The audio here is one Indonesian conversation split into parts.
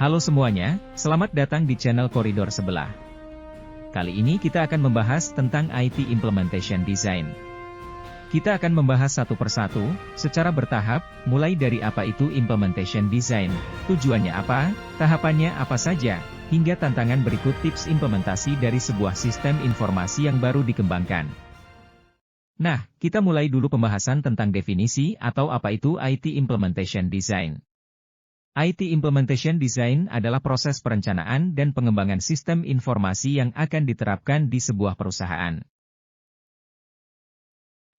Halo semuanya, selamat datang di channel Koridor Sebelah. Kali ini kita akan membahas tentang IT Implementation Design. Kita akan membahas satu persatu, secara bertahap, mulai dari apa itu Implementation Design, tujuannya apa, tahapannya apa saja, hingga tantangan berikut tips implementasi dari sebuah sistem informasi yang baru dikembangkan. Nah, kita mulai dulu pembahasan tentang definisi atau apa itu IT Implementation Design. IT Implementation Design adalah proses perencanaan dan pengembangan sistem informasi yang akan diterapkan di sebuah perusahaan.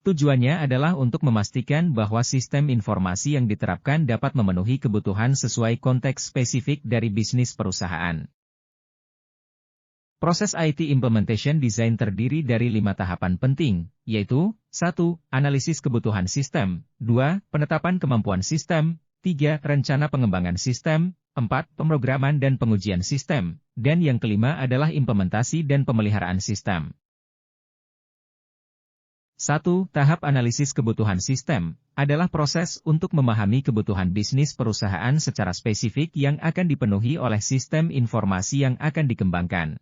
Tujuannya adalah untuk memastikan bahwa sistem informasi yang diterapkan dapat memenuhi kebutuhan sesuai konteks spesifik dari bisnis perusahaan. Proses IT Implementation Design terdiri dari 5 tahapan penting, yaitu 1. Analisis kebutuhan sistem, 2. Penetapan kemampuan sistem, 3. Rencana pengembangan sistem, 4. Pemrograman dan pengujian sistem, dan yang kelima adalah implementasi dan pemeliharaan sistem. 1. Tahap analisis kebutuhan sistem adalah proses untuk memahami kebutuhan bisnis perusahaan secara spesifik yang akan dipenuhi oleh sistem informasi yang akan dikembangkan.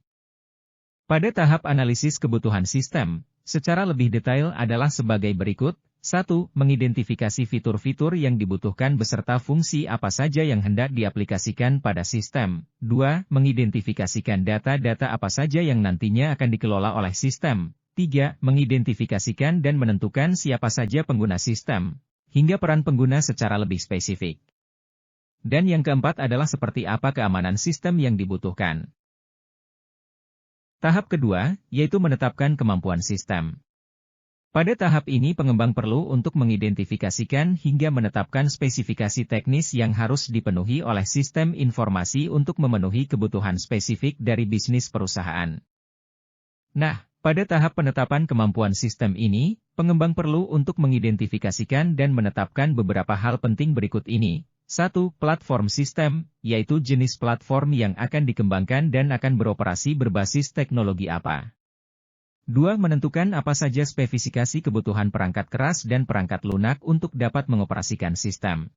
Pada tahap analisis kebutuhan sistem, secara lebih detail adalah sebagai berikut. 1. Mengidentifikasi fitur-fitur yang dibutuhkan beserta fungsi apa saja yang hendak diaplikasikan pada sistem. 2. Mengidentifikasikan data-data apa saja yang nantinya akan dikelola oleh sistem. 3. Mengidentifikasikan dan menentukan siapa saja pengguna sistem, hingga peran pengguna secara lebih spesifik. Dan yang keempat adalah seperti apa keamanan sistem yang dibutuhkan. Tahap kedua, yaitu menetapkan kemampuan sistem. Pada tahap ini pengembang perlu untuk mengidentifikasikan hingga menetapkan spesifikasi teknis yang harus dipenuhi oleh sistem informasi untuk memenuhi kebutuhan spesifik dari bisnis perusahaan. Nah, pada tahap penetapan kemampuan sistem ini, pengembang perlu untuk mengidentifikasikan dan menetapkan beberapa hal penting berikut ini. 1. Platform sistem, yaitu jenis platform yang akan dikembangkan dan akan beroperasi berbasis teknologi apa. 2. Menentukan apa saja spesifikasi kebutuhan perangkat keras dan perangkat lunak untuk dapat mengoperasikan sistem.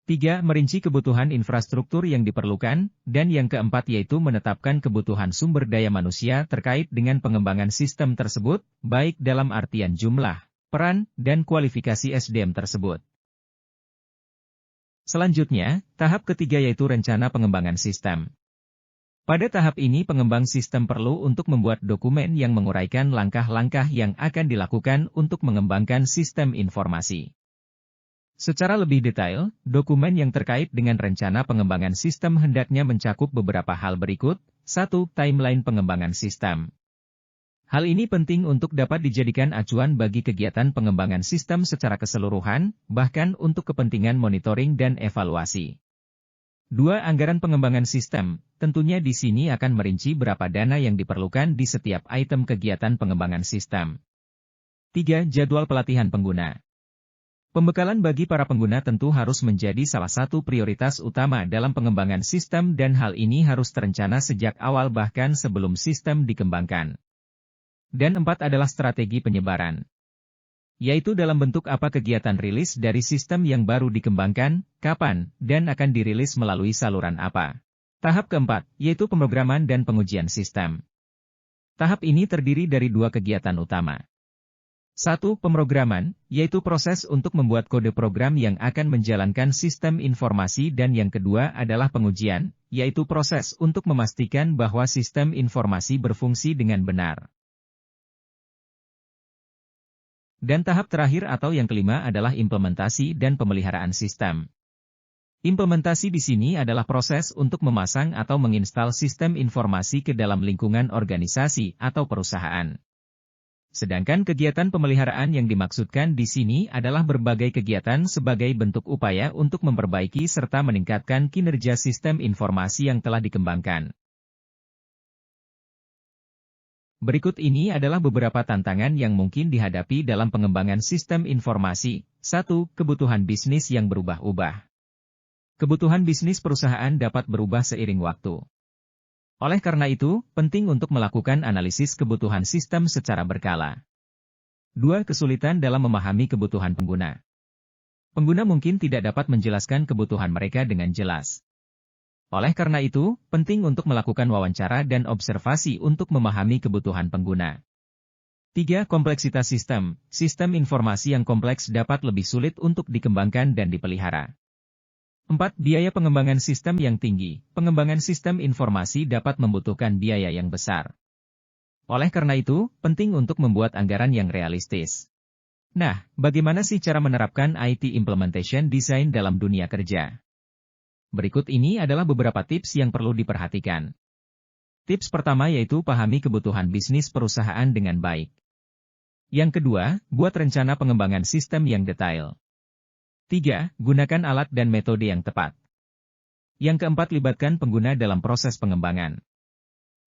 3. Merinci kebutuhan infrastruktur yang diperlukan, dan yang keempat yaitu menetapkan kebutuhan sumber daya manusia terkait dengan pengembangan sistem tersebut, baik dalam artian jumlah, peran, dan kualifikasi SDM tersebut. Selanjutnya, tahap ketiga yaitu rencana pengembangan sistem. Pada tahap ini pengembang sistem perlu untuk membuat dokumen yang menguraikan langkah-langkah yang akan dilakukan untuk mengembangkan sistem informasi. Secara lebih detail, dokumen yang terkait dengan rencana pengembangan sistem hendaknya mencakup beberapa hal berikut. 1. Timeline pengembangan sistem. Hal ini penting untuk dapat dijadikan acuan bagi kegiatan pengembangan sistem secara keseluruhan, bahkan untuk kepentingan monitoring dan evaluasi. 2. Anggaran pengembangan sistem. Tentunya di sini akan merinci berapa dana yang diperlukan di setiap item kegiatan pengembangan sistem. 3. Jadwal pelatihan pengguna. Pembekalan bagi para pengguna tentu harus menjadi salah satu prioritas utama dalam pengembangan sistem dan hal ini harus terencana sejak awal bahkan sebelum sistem dikembangkan. Dan 4 adalah strategi penyebaran. Yaitu dalam bentuk apa kegiatan rilis dari sistem yang baru dikembangkan, kapan, dan akan dirilis melalui saluran apa. Tahap keempat, yaitu pemrograman dan pengujian sistem. Tahap ini terdiri dari 2 kegiatan utama. 1. Pemrograman, yaitu proses untuk membuat kode program yang akan menjalankan sistem informasi dan yang kedua adalah pengujian, yaitu proses untuk memastikan bahwa sistem informasi berfungsi dengan benar. Dan tahap terakhir atau yang kelima adalah implementasi dan pemeliharaan sistem. Implementasi di sini adalah proses untuk memasang atau menginstal sistem informasi ke dalam lingkungan organisasi atau perusahaan. Sedangkan kegiatan pemeliharaan yang dimaksudkan di sini adalah berbagai kegiatan sebagai bentuk upaya untuk memperbaiki serta meningkatkan kinerja sistem informasi yang telah dikembangkan. Berikut ini adalah beberapa tantangan yang mungkin dihadapi dalam pengembangan sistem informasi. 1. Kebutuhan bisnis yang berubah-ubah. Kebutuhan bisnis perusahaan dapat berubah seiring waktu. Oleh karena itu, penting untuk melakukan analisis kebutuhan sistem secara berkala. 2. Kesulitan dalam memahami kebutuhan pengguna. Pengguna mungkin tidak dapat menjelaskan kebutuhan mereka dengan jelas. Oleh karena itu, penting untuk melakukan wawancara dan observasi untuk memahami kebutuhan pengguna. 3. Kompleksitas sistem. Sistem informasi yang kompleks dapat lebih sulit untuk dikembangkan dan dipelihara. 4. Biaya pengembangan sistem yang tinggi. Pengembangan sistem informasi dapat membutuhkan biaya yang besar. Oleh karena itu, penting untuk membuat anggaran yang realistis. Nah, bagaimana sih cara menerapkan IT Implementation Design dalam dunia kerja? Berikut ini adalah beberapa tips yang perlu diperhatikan. Tips pertama yaitu pahami kebutuhan bisnis perusahaan dengan baik. Yang kedua, buat rencana pengembangan sistem yang detail. 3. Gunakan alat dan metode yang tepat. Yang keempat, libatkan pengguna dalam proses pengembangan.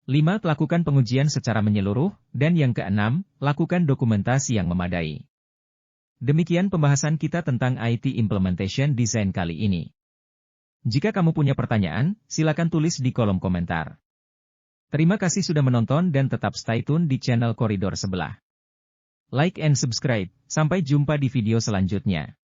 5. Lakukan pengujian secara menyeluruh, dan yang keenam, lakukan dokumentasi yang memadai. Demikian pembahasan kita tentang IT Implementation Design kali ini. Jika kamu punya pertanyaan, silakan tulis di kolom komentar. Terima kasih sudah menonton dan tetap stay tune di channel Koridor Sebelah. Like and subscribe, sampai jumpa di video selanjutnya.